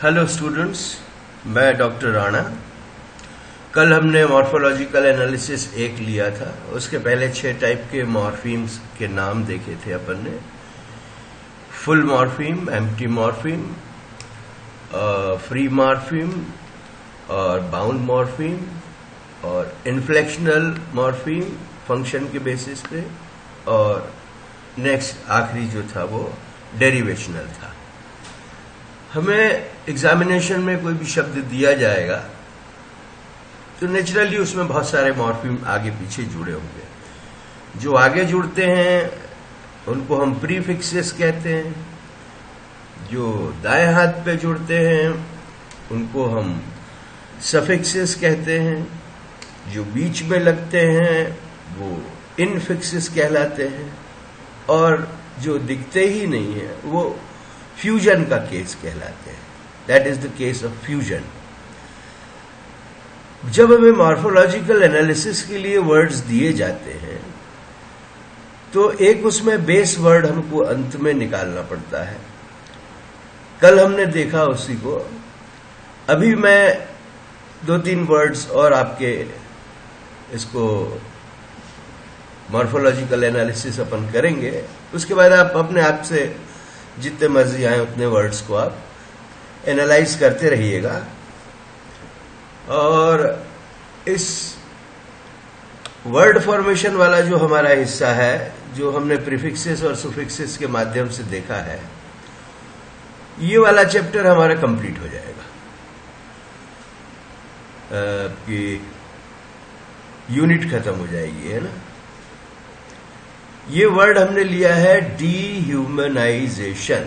Hello students, मैं doctor Rana. कल हमने मॉर्फोलॉजिकल एनालिसिस 1 लिया था। उसके पहले 6 टाइप के मॉर्फीम्स के नाम देखे थे अपन ने। Full morpheme, empty morpheme, free morpheme और बाउंड मॉर्फीम और इन्फ्लेक्शनल मॉर्फीम फंक्शन के बेसिस पे, और नेक्स्ट आखिरी जो था वो डेरिवेशनल था। हमें एग्जामिनेशन में कोई भी शब्द दिया जाएगा तो नेचुरली उसमें बहुत सारे मॉर्फीम आगे पीछे जुड़े होंगे। जो आगे जुड़ते हैं उनको हम प्रीफिक्सेस कहते हैं, जो दाएं हाथ पे जुड़ते हैं उनको हम सफिक्सेस कहते हैं, जो बीच में लगते हैं वो इनफिक्सेस कहलाते हैं, और जो दिखते ही नहीं है वो फ्यूजन का केस कहलाते हैं। That is the case of fusion. जब हमें मॉर्फोलॉजिकल एनालिसिस के लिए वर्ड्स दिए जाते हैं तो एक उसमें बेस वर्ड हमको अंत में निकालना पड़ता है। कल हमने देखा उसी को। अभी मैं 2-3 वर्ड्स और आपके इसको मॉर्फोलॉजिकल एनालिसिस अपन करेंगे। उसके बाद आप अपने आप से जितने मर्जी आए उतने वर्ड्स को आप एनालाइज करते रहिएगा। और इस वर्ड फॉर्मेशन वाला जो हमारा हिस्सा है, जो हमने प्रीफिक्सेस और सुफिक्सेस के माध्यम से देखा है, ये वाला चैप्टर हमारा कंप्लीट हो जाएगा। कि यूनिट खत्म हो जाएगी, है ना। ये वर्ड हमने लिया है डीह्यूमनाइजेशन।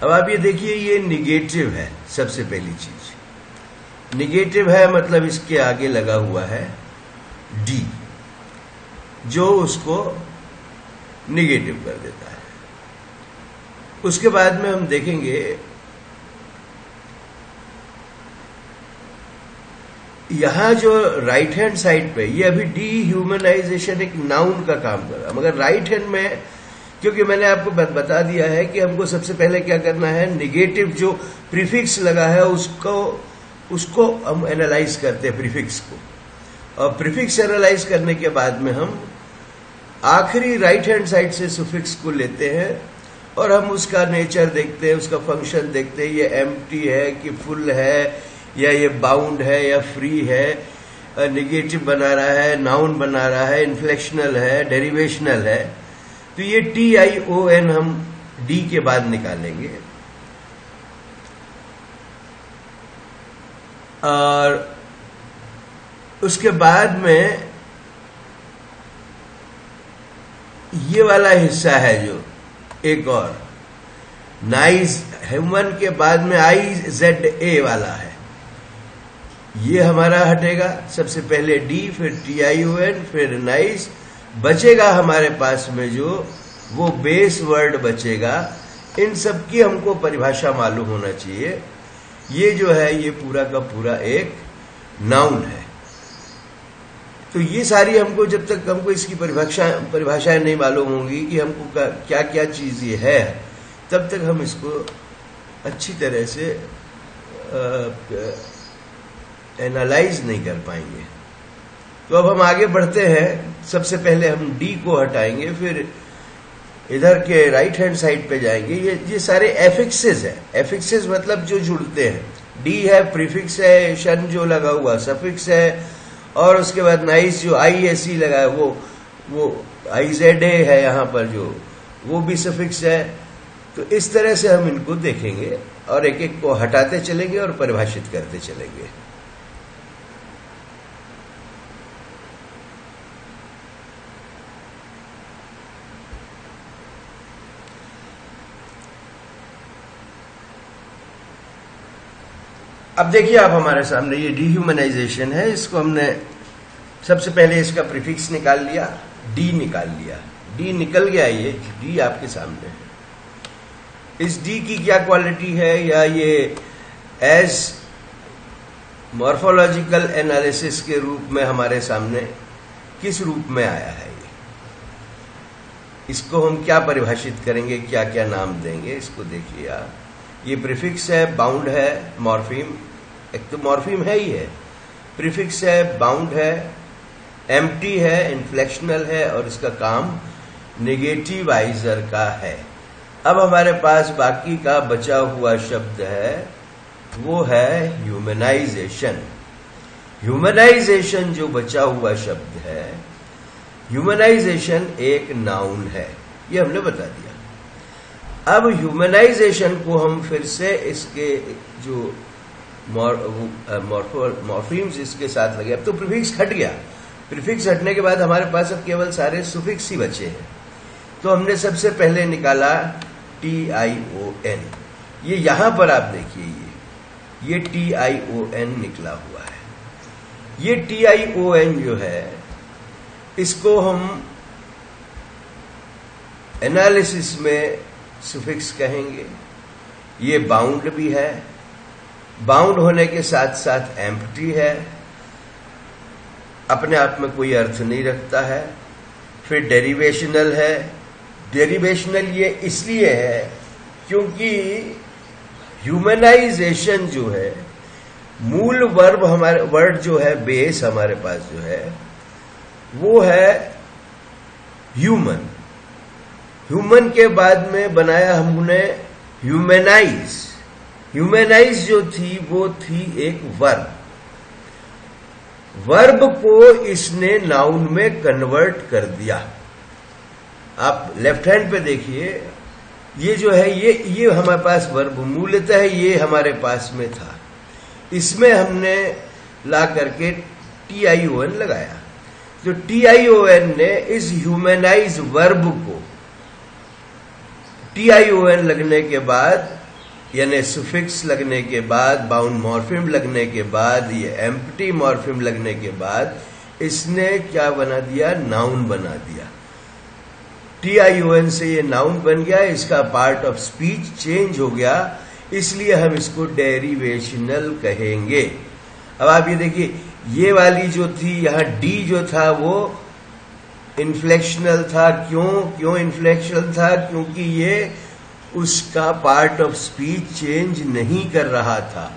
अब आप ये देखिए, ये निगेटिव है। सबसे पहली चीज निगेटिव है, मतलब इसके आगे लगा हुआ है डी, जो उसको निगेटिव कर देता है। उसके बाद में हम देखेंगे यहां जो राइट हैंड साइड पे, ये अभी डीह्यूमनाइजेशन एक नाउन का काम कर रहा है, मगर राइट हैंड में, क्योंकि मैंने आपको बता दिया है कि हमको सबसे पहले क्या करना है, निगेटिव जो प्रीफिक्स लगा है उसको हम एनालाइज करते हैं, प्रीफिक्स को। और प्रीफिक्स एनालाइज करने के बाद में हम आखिरी राइट हैंड साइड से सुफिक्स को लेते हैं और हम उसका नेचर देखते हैं, उसका फंक्शन देखते हैं। ये एम्प्टी है कि फुल है, या ये बाउंड है या फ्री है, निगेटिव बना रहा है, नाउन बना रहा है, इन्फ्लेक्शनल है, डेरिवेशनल है। तो ये TION हम डी के बाद निकालेंगे। और उसके बाद में ये वाला हिस्सा है जो एक और नाइस, ह्यूमन के बाद में IZA वाला है, ये हमारा हटेगा। सबसे पहले डी, फिर TION, फिर नाइस। बचेगा हमारे पास में जो वो बेस वर्ड बचेगा। इन सब की हमको परिभाषा मालूम होना चाहिए। ये जो है ये पूरा का पूरा एक नाउन है। तो ये सारी हमको, जब तक हमको इसकी परिभाषाएं नहीं मालूम होंगी कि हमको क्या क्या चीज ये है, तब तक हम इसको अच्छी तरह से एनालाइज नहीं कर पाएंगे। तो अब हम आगे बढ़ते हैं। सबसे पहले हम डी को हटाएंगे, फिर इधर के राइट हैंड साइड पे जाएंगे। ये सारे एफिक्सेस है। एफिक्सेस मतलब जो जुड़ते हैं। डी है, प्रीफिक्स है, शन जो लगा हुआ सफिक्स है, और उसके बाद नाइस जो ISE लगा है वो IZA है यहाँ पर, जो वो भी सफिक्स है। तो इस तरह से हम इनको देखेंगे और एक एक को हटाते चलेंगे और परिभाषित करते चलेंगे। अब देखिए आप हमारे सामने ये डीह्यूमनाइजेशन है। इसको हमने सबसे पहले इसका प्रीफिक्स निकाल लिया, डी निकाल लिया। डी निकल गया, ये डी आपके सामने है। इस डी की क्या क्वालिटी है, या ये एज मॉर्फोलॉजिकल एनालिसिस के रूप में हमारे सामने किस रूप में आया है। इसको हम क्या परिभाषित करेंगे, क्या क्या नाम देंगे, इसको देखिए आप। ये प्रीफिक्स है, बाउंड है, मॉर्फीम, एक तो मॉर्फीम है ही है, प्रीफिक्स है, बाउंड है, एम्प्टी है, इन्फ्लेक्शनल है और इसका काम नेगेटिवाइजर का है। अब हमारे पास बाकी का बचा हुआ शब्द है, वो है ह्यूमनाइजेशन। ह्यूमनाइजेशन जो बचा हुआ शब्द है, ह्यूमनाइजेशन एक नाउन है, ये हमने बता दिया। अब ह्यूमनाइजेशन को हम फिर से इसके जो मॉर्फीम्स इसके साथ लगे, अब तो प्रीफिक्स हट गया, प्रीफिक्स हटने के बाद हमारे पास अब केवल सारे सुफिक्स ही बचे हैं। तो हमने सबसे पहले निकाला TION, ये यहां पर आप देखिए, ये TION निकला हुआ है। ये TION जो है, इसको हम एनालिसिस में सुफिक्स कहेंगे। ये बाउंड भी है, बाउंड होने के साथ साथ एम्प्टी है, अपने आप में कोई अर्थ नहीं रखता है। फिर डेरिवेशनल है, डेरिवेशनल ये इसलिए है क्योंकि ह्यूमनाइजेशन जो है, मूल वर्ब हमारे वर्ड जो है, बेस हमारे पास जो है वो है ह्यूमन। ह्यूमन के बाद में बनाया हमने ह्यूमनाइज। ह्यूमनाइज जो थी वो थी एक वर्ब। वर्ब को इसने नाउन में कन्वर्ट कर दिया। आप लेफ्ट हैंड पे देखिए, ये जो है ये हमारे पास वर्ब मूलतः ये हमारे पास में था, इसमें हमने ला करके TION लगाया। तो TION ने इस ह्यूमनाइज वर्ब को, TION लगने के बाद यानी सुफिक्स लगने के बाद, बाउंड मॉर्फिम लगने के बाद, ये एम्प्टी मॉर्फिम लगने के बाद इसने क्या बना दिया, नाउन बना दिया। TION से ये नाउन बन गया, इसका पार्ट ऑफ स्पीच चेंज हो गया, इसलिए हम इसको डेरिवेशनल कहेंगे। अब आप ये देखिए, ये वाली जो थी यहां D जो था वो इन्फ्लेक्शनल था। क्यों इन्फ्लेक्शनल था? क्योंकि ये उसका पार्ट ऑफ स्पीच चेंज नहीं कर रहा था।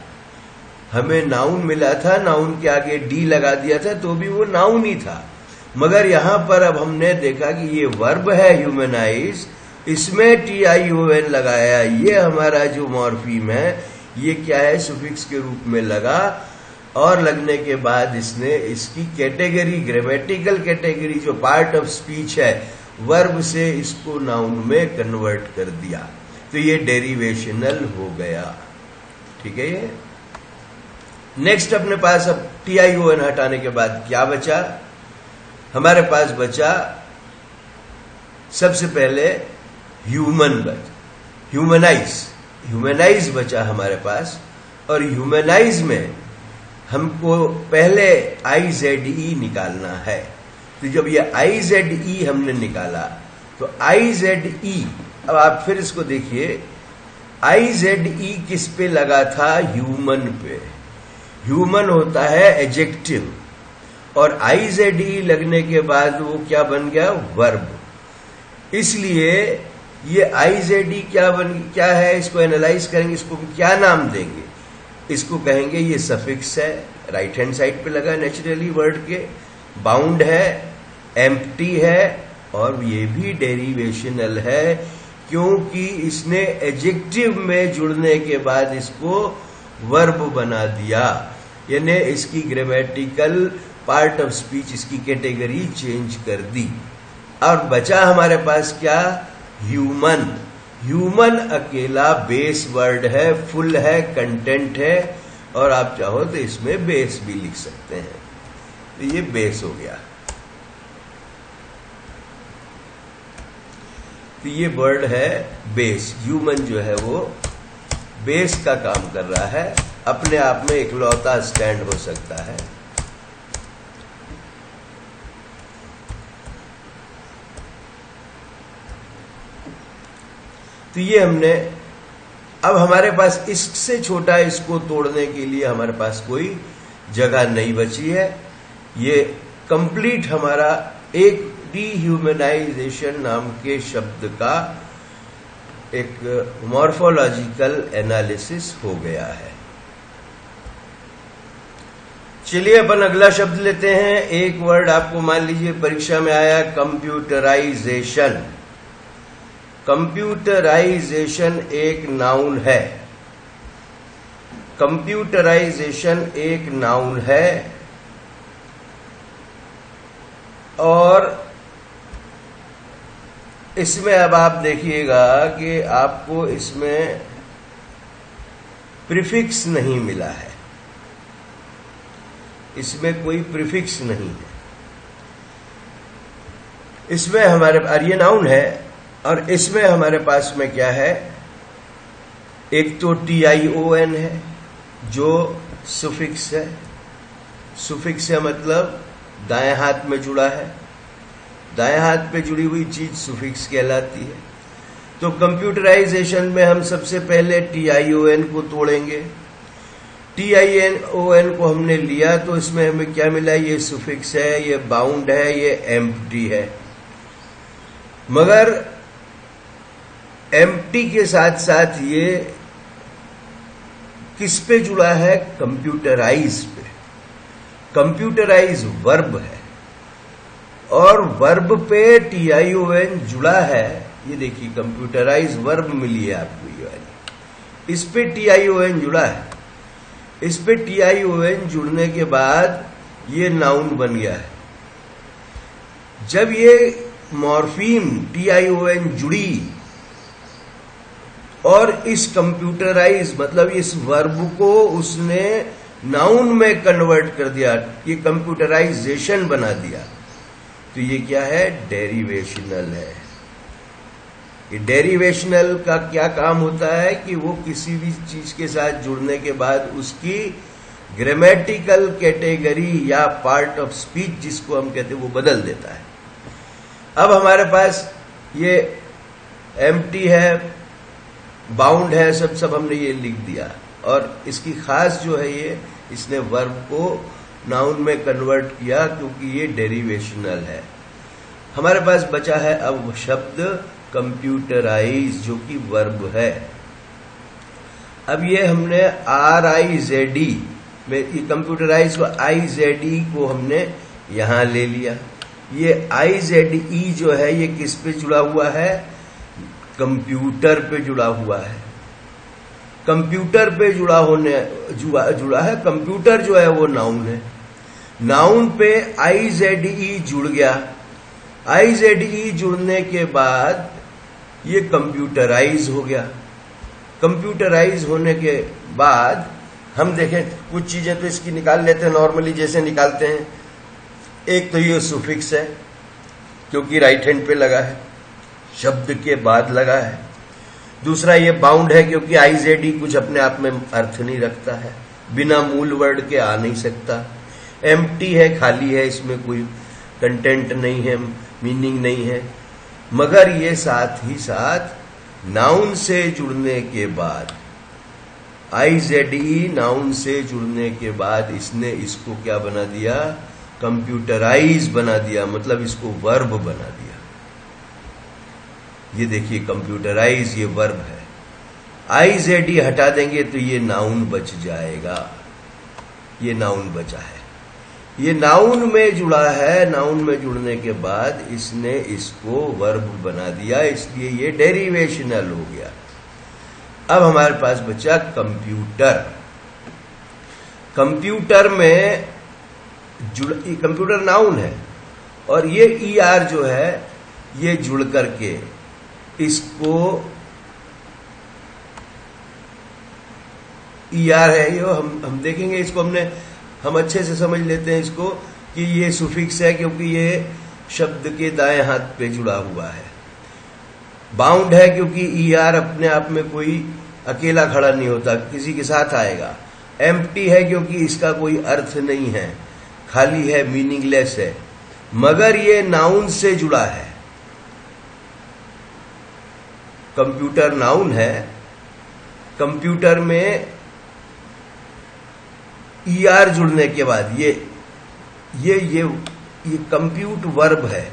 हमें नाउन मिला था, नाउन के आगे D लगा दिया था तो भी वो नाउन ही था। मगर यहां पर अब हमने देखा कि ये वर्ब है ह्यूमनाइज, इसमें TION लगाया, ये हमारा जो मॉर्फीम है ये क्या है, सुफिक्स के रूप में लगा, और लगने के बाद इसने इसकी कैटेगरी, ग्रामेटिकल कैटेगरी जो पार्ट ऑफ स्पीच है, वर्ब से इसको नाउन में कन्वर्ट कर दिया। तो ये डेरिवेशनल हो गया। ठीक है। ये नेक्स्ट अपने पास अब TION हटाने के बाद क्या बचा, हमारे पास बचा सबसे पहले ह्यूमनाइज बचा हमारे पास। और ह्यूमनाइज में हमको पहले IZE निकालना है। तो जब ये IZE हमने निकाला तो IZE, अब आप फिर इसको देखिए, IZE किस पे लगा था, ह्यूमन पे। ह्यूमन होता है एडजेक्टिव, और IZE लगने के बाद वो क्या बन गया, वर्ब। इसलिए ये IZE क्या है, इसको एनालाइज करेंगे, इसको क्या नाम देंगे, इसको कहेंगे ये सफिक्स है, राइट हैंड साइड पे लगा नेचुरली वर्ड के, बाउंड है, एम्प्टी है, और ये भी डेरिवेशनल है क्योंकि इसने एडजेक्टिव में जुड़ने के बाद इसको वर्ब बना दिया, यानी इसकी ग्रामेटिकल पार्ट ऑफ स्पीच, इसकी कैटेगरी चेंज कर दी। और बचा हमारे पास क्या, ह्यूमन अकेला बेस वर्ड है, फुल है, कंटेंट है, और आप चाहो तो इसमें बेस भी लिख सकते हैं। तो ये बेस हो गया। तो ये वर्ड है बेस। ह्यूमन जो है वो बेस का काम कर रहा है, अपने आप में इकलौता स्टैंड हो सकता है। तो ये हमने, अब हमारे पास इससे छोटा इसको तोड़ने के लिए हमारे पास कोई जगह नहीं बची है। ये कंप्लीट हमारा एक डीह्यूमनाइजेशन नाम के शब्द का एक मॉर्फोलॉजिकल एनालिसिस हो गया है। चलिए अपन अगला शब्द लेते हैं। एक वर्ड आपको मान लीजिए परीक्षा में आया, कंप्यूटराइजेशन। कंप्यूटराइजेशन एक नाउन है। कंप्यूटराइजेशन एक नाउन है और इसमें अब आप देखिएगा कि आपको इसमें प्रीफिक्स नहीं मिला है, इसमें कोई प्रीफिक्स नहीं है। इसमें हमारे ये नाउन है और इसमें हमारे पास में क्या है, एक तो TION है जो सुफिक्स है। सुफिक्स है मतलब दाएं हाथ में जुड़ा है, दाएं हाथ पे जुड़ी हुई चीज सुफिक्स कहलाती है। तो कंप्यूटराइजेशन में हम सबसे पहले TION को तोड़ेंगे। TION को हमने लिया तो इसमें हमें क्या मिला, ये सुफिक्स है, ये बाउंड है, ये एम्प्टी है। मगर एम्प्टी के साथ साथ ये किस पे जुड़ा है, कंप्यूटराइज पे। कंप्यूटराइज वर्ब है और वर्ब पे TION जुड़ा है। ये देखिए कंप्यूटराइज वर्ब मिली है आपको ये वाली, इस पे TION जुड़ा है। इस पे TION जुड़ने के बाद ये नाउन बन गया है। जब ये मॉर्फीम TION जुड़ी और इस कंप्यूटराइज मतलब इस वर्ब को उसने नाउन में कन्वर्ट कर दिया, ये कंप्यूटराइजेशन बना दिया, तो ये क्या है, डेरिवेशनल है। ये डेरिवेशनल का क्या काम होता है कि वो किसी भी चीज के साथ जुड़ने के बाद उसकी ग्रामेटिकल कैटेगरी या पार्ट ऑफ स्पीच जिसको हम कहते हैं वो बदल देता है। अब हमारे पास ये एम्प्टी है, बाउंड है, सब हमने ये लिख दिया और इसकी खास जो है ये इसने वर्ब को नाउन में कन्वर्ट किया क्योंकि ये डेरिवेशनल है। हमारे पास बचा है अब शब्द कंप्यूटराइज जो कि वर्ब है। अब ये हमने RIZD में ये कंप्यूटराइज को IZE को हमने यहां ले लिया। ये IZE जो है ये किस पे जुड़ा हुआ है, कंप्यूटर पे जुड़ा हुआ है। कंप्यूटर पे जुड़ा है। कंप्यूटर जो है वो नाउन है। नाउन पे IZE जुड़ गया। IZE जुड़ने के बाद ये कंप्यूटराइज हो गया। कंप्यूटराइज होने के बाद हम देखें कुछ चीजें तो इसकी निकाल लेते हैं नॉर्मली जैसे निकालते हैं। एक तो ये सुफिक्स है क्योंकि राइट हैंड पे लगा है, शब्द के बाद लगा है। दूसरा ये बाउंड है क्योंकि IZE कुछ अपने आप में अर्थ नहीं रखता है, बिना मूल वर्ड के आ नहीं सकता। एम्प्टी है, खाली है, इसमें कोई कंटेंट नहीं है, मीनिंग नहीं है। मगर ये साथ ही साथ नाउन से जुड़ने के बाद IZE नाउन से जुड़ने के बाद इसने इसको क्या बना दिया, कंप्यूटराइज बना दिया, मतलब इसको वर्ब बना दिया। ये देखिए कंप्यूटराइज ये वर्ब है। IZE हटा देंगे तो ये नाउन बच जाएगा। ये नाउन बचा है, ये नाउन में जुड़ा है। नाउन में जुड़ने के बाद इसने इसको वर्ब बना दिया, इसलिए ये डेरिवेशनल हो गया। अब हमारे पास बचा कंप्यूटर। कंप्यूटर में कंप्यूटर नाउन है और ये ER जो है ये जुड़ करके इसको ER है ये हम देखेंगे इसको हम अच्छे से समझ लेते हैं इसको कि ये सुफिक्स है क्योंकि ये शब्द के दाएं हाथ पे जुड़ा हुआ है। बाउंड है क्योंकि ER अपने आप में कोई अकेला खड़ा नहीं होता, किसी के साथ आएगा। एम्प्टी है क्योंकि इसका कोई अर्थ नहीं है, खाली है, मीनिंगलेस है। मगर ये नाउन से जुड़ा है। कंप्यूटर नाउन है, कंप्यूटर में ER जुड़ने के बाद ये कंप्यूट वर्ब है।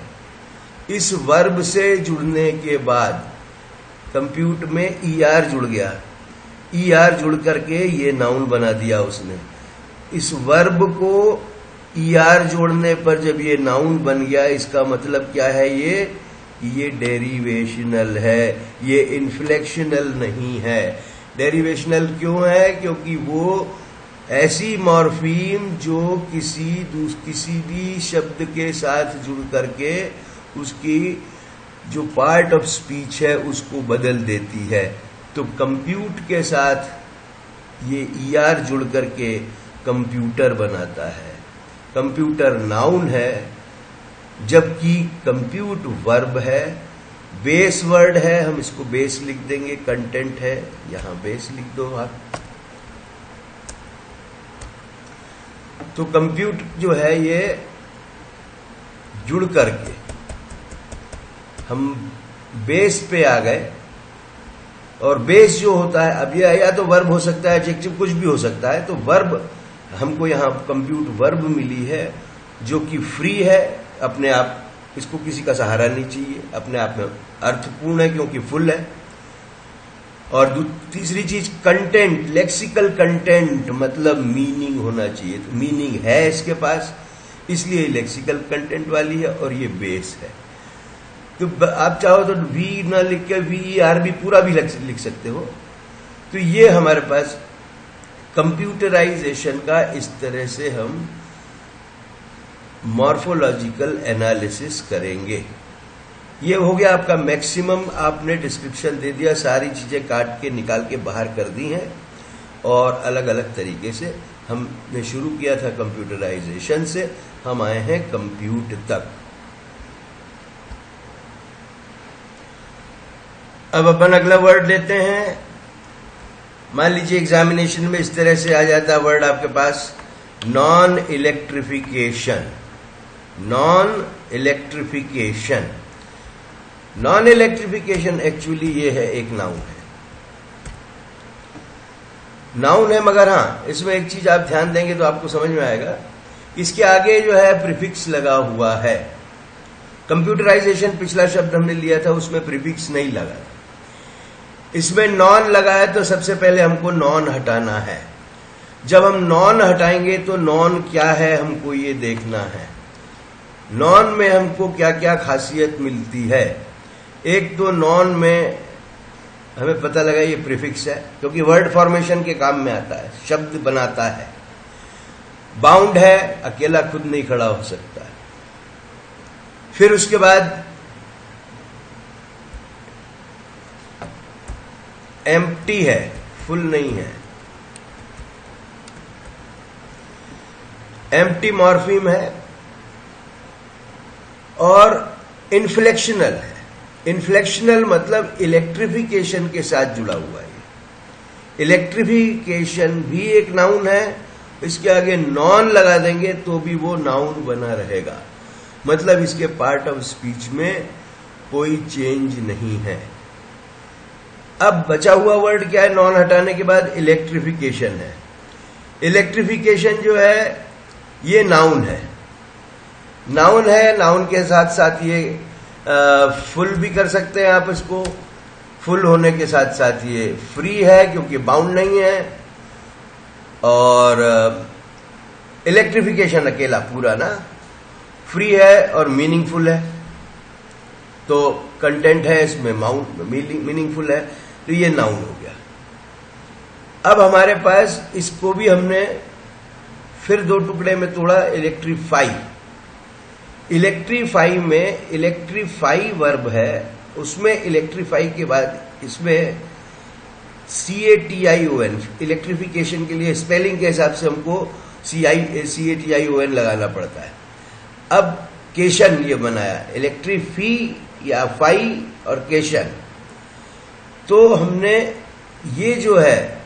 इस वर्ब से जुड़ने के बाद कंप्यूट में ER जुड़ गया, ER जुड़ करके ये नाउन बना दिया उसने। इस वर्ब को ER जोड़ने पर जब ये नाउन बन गया, इसका मतलब क्या है? ये डेरिवेशनल है, ये इन्फ्लेक्शनल नहीं है। डेरिवेशनल क्यों है? क्योंकि वो ऐसी मॉर्फीम जो किसी भी शब्द के साथ जुड़ करके उसकी जो पार्ट ऑफ स्पीच है उसको बदल देती है। तो कंप्यूट के साथ ये ER जुड़ करके कंप्यूटर बनाता है। कंप्यूटर नाउन है, जबकि कंप्यूट वर्ब है, बेस वर्ड है। हम इसको बेस लिख देंगे, कंटेंट है, यहां बेस लिख दो आप। तो कंप्यूट जो है ये जुड़ करके हम बेस पे आ गए। और बेस जो होता है, अब ये या तो वर्ब हो सकता है, एडजेक्टिव, कुछ भी हो सकता है। तो वर्ब हमको यहां कंप्यूट वर्ब मिली है जो कि फ्री है अपने आप, इसको किसी का सहारा नहीं चाहिए, अपने आप में अर्थपूर्ण है क्योंकि फुल है। और तीसरी चीज कंटेंट, लेक्सिकल कंटेंट मतलब मीनिंग होना चाहिए। तो मीनिंग है इसके पास, इसलिए लेक्सिकल कंटेंट वाली है। और ये बेस है। तो आप चाहो तो वी ना लिख के VER भी पूरा भी लिख सकते हो। तो ये हमारे पास कंप्यूटराइजेशन का इस तरह से हम मॉर्फोलॉजिकल एनालिसिस करेंगे। ये हो गया आपका मैक्सिमम, आपने डिस्क्रिप्शन दे दिया, सारी चीजें काट के निकाल के बाहर कर दी हैं। और अलग अलग तरीके से हमने शुरू किया था कंप्यूटराइजेशन से, हम आए हैं कंप्यूट तक। अब अपन अगला वर्ड लेते हैं। मान लीजिए एग्जामिनेशन में इस तरह से आ जाता है वर्ड आपके पास, non electrification. Non electrification, non electrification actually ये है, एक नाउन है। नाउन है, मगर हाँ इसमें एक चीज आप ध्यान देंगे तो आपको समझ में आएगा, इसके आगे जो है प्रीफिक्स लगा हुआ है। कंप्यूटराइजेशन पिछला शब्द हमने लिया था, उसमें प्रीफिक्स नहीं लगा। इसमें नॉन लगा है, तो सबसे पहले हमको नॉन हटाना है। जब हम नॉन हटाएंगे तो नॉन क्या है हमको ये देखना है। नॉन में हमको क्या क्या खासियत मिलती है। एक तो नॉन में हमें पता लगा ये प्रीफिक्स है, क्योंकि वर्ड फॉर्मेशन के काम में आता है, शब्द बनाता है। बाउंड है, अकेला खुद नहीं खड़ा हो सकता है। फिर उसके बाद एम्प्टी है, फुल नहीं है। एम्प्टी मॉर्फीम है। और इन्फ्लेक्शनल है। इन्फ्लेक्शनल मतलब इलेक्ट्रिफिकेशन के साथ जुड़ा हुआ है। इलेक्ट्रिफिकेशन भी एक नाउन है, इसके आगे नॉन लगा देंगे तो भी वो नाउन बना रहेगा। मतलब इसके पार्ट ऑफ स्पीच में कोई चेंज नहीं है। अब बचा हुआ वर्ड क्या है नॉन हटाने के बाद? इलेक्ट्रिफिकेशन है। इलेक्ट्रिफिकेशन जो है ये नाउन है। नाउन है, नाउन के साथ साथ ये फुल भी कर सकते हैं आप इसको। फुल होने के साथ साथ ये फ्री है क्योंकि बाउंड नहीं है। और इलेक्ट्रिफिकेशन अकेला पूरा ना, फ्री है और मीनिंगफुल है। तो कंटेंट है इसमें, मीनिंगफुल है, तो ये नाउन हो गया। अब हमारे पास इसको भी हमने फिर दो टुकड़े में तोड़ा, इलेक्ट्रीफाई। इलेक्ट्रीफाई में इलेक्ट्रीफाई वर्ब है, उसमें इलेक्ट्रीफाई के बाद इसमें CATION, इलेक्ट्रिफिकेशन के लिए स्पेलिंग के हिसाब से हमको CATION लगाना पड़ता है। अब केशन ये बनाया, इलेक्ट्रीफी या फाई और केशन। तो हमने ये जो है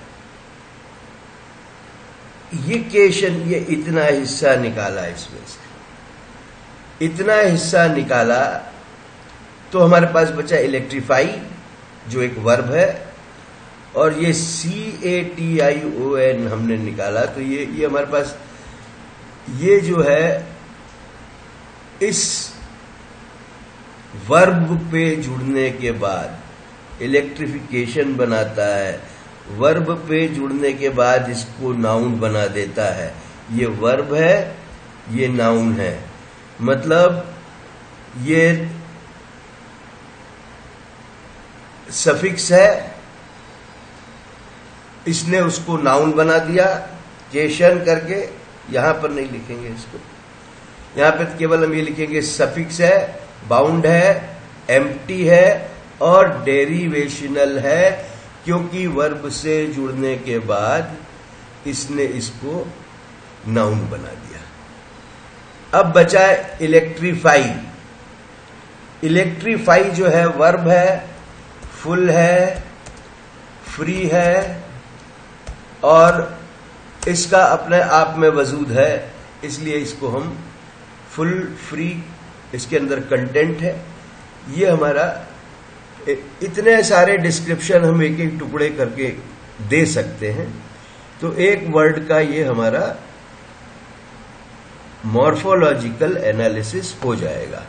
ये केशन, ये इतना हिस्सा निकाला, इसमें से इतना हिस्सा निकाला तो हमारे पास बचा इलेक्ट्रीफाई जो एक वर्ब है, और ये CATION हमने निकाला। तो ये हमारे पास ये जो है इस वर्ब पे जुड़ने के बाद इलेक्ट्रिफिकेशन बनाता है, वर्ब पे जुड़ने के बाद इसको नाउन बना देता है। ये वर्ब है, ये नाउन है, मतलब ये सफिक्स है, इसने उसको नाउन बना दिया केशन करके। यहां पर नहीं लिखेंगे इसको, यहां पे केवल हम ये लिखेंगे सफिक्स है, बाउंड है, एम्प्टी है और डेरिवेशनल है, क्योंकि वर्ब से जुड़ने के बाद इसने इसको नाउन बना दिया। अब बचा इलेक्ट्रीफाई। इलेक्ट्रीफाई जो है वर्ब है, फुल है, फ्री है और इसका अपने आप में वजूद है, इसलिए इसको हम फुल फ्री, इसके अंदर कंटेंट है। ये हमारा इतने सारे डिस्क्रिप्शन हम एक एक टुकड़े करके दे सकते हैं। तो एक वर्ड का ये हमारा मॉर्फोलॉजिकल एनालिसिस हो जाएगा।